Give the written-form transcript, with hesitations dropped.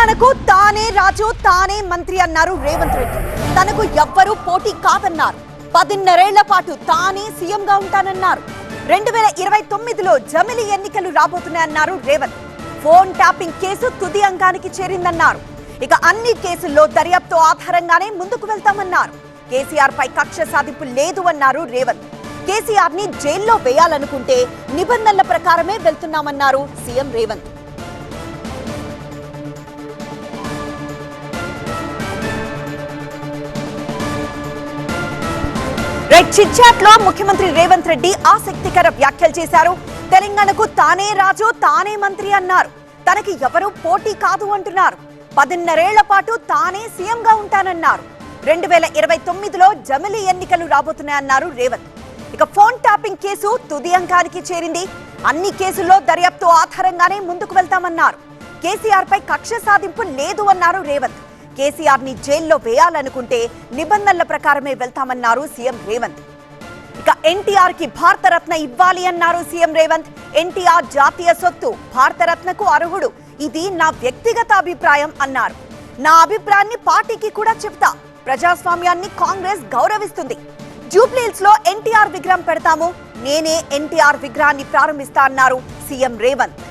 తెలంగాణకు తానే రాజు తానే మంత్రి అన్నారు రేవంత్ రెడ్డి. తనకు ఎవ్వరూ పోటీ కాదన్నారు. 10.5 ఏళ్ల పాటు తానే సీఎంగా ఉంటానన్నారు. 2029లో జమిలి ఎన్నికలు రాబోతున్నాయన్నారు రేవంత్. ఫోన్ ట్యాపింగ్ కేసు తుది అంకానికి చేరిందన్నారు. ఇక అన్ని కేసుల్లో దర్యాప్తు ఆధారంగానే ముందుకు వెళ్తామన్నారు. కేసీఆర్ పై కక్ష సాధింపు లేదు అన్నారు రేవంత్. కేసీఆర్ ని జైల్లో వేయాలనుకుంటే నిబంధనల ప్రకారమే వెళ్తున్నామన్నారు సీఎం రేవంత్. చిట్ చాట్ లో ముఖ్యమంత్రి రేవంత్ రెడ్డి ఆసక్తికర వ్యాఖ్యలు చేశారు. తెలంగాణకు తానే రాజు తానే మంత్రి అన్నారు. తనకి ఎవరూ పోటీ కాదు అంటున్నారు. 10.5 ఏళ్ల పాటు తానే సీఎంగా ఉంటానన్నారు. 2029లో జమిలి ఎన్నికలు రాబోతున్నాయన్నారు రేవంత్. ఇక ఫోన్ ట్యాపింగ్ కేసు తుది అంకానికి చేరింది. అన్ని కేసుల్లో దర్యాప్తు ఆధారంగానే ముందుకు వెళ్తామన్నారు. కేసీఆర్ పై కక్ష సాధింపు లేదు అన్నారు రేవంత్. కేసీఆర్ ని జైల్లో వేయాలనుకుంటే నిబంధనల ప్రకారమే వెళ్తామన్నారు సీఎం రేవంత్. ఇక ఎన్టీఆర్ కి భారతరత్న ఇవ్వాలి అన్నారు సీఎం రేవంత్. ఎన్టీఆర్ జాతీయ సొత్తు, భారతరత్నకు అర్హుడు. ఇది నా వ్యక్తిగత అభిప్రాయం అన్నారు. నా అభిప్రాయాన్ని పార్టీకి కూడా చెప్తా. ప్రజాస్వామ్యాన్ని కాంగ్రెస్ గౌరవిస్తుంది. జూబ్లీహిల్స్ లో ఎన్టీఆర్ విగ్రహం పెడతాము. నేనే ఎన్టీఆర్ విగ్రహాన్ని ప్రారంభిస్తా అన్నారు సీఎం రేవంత్.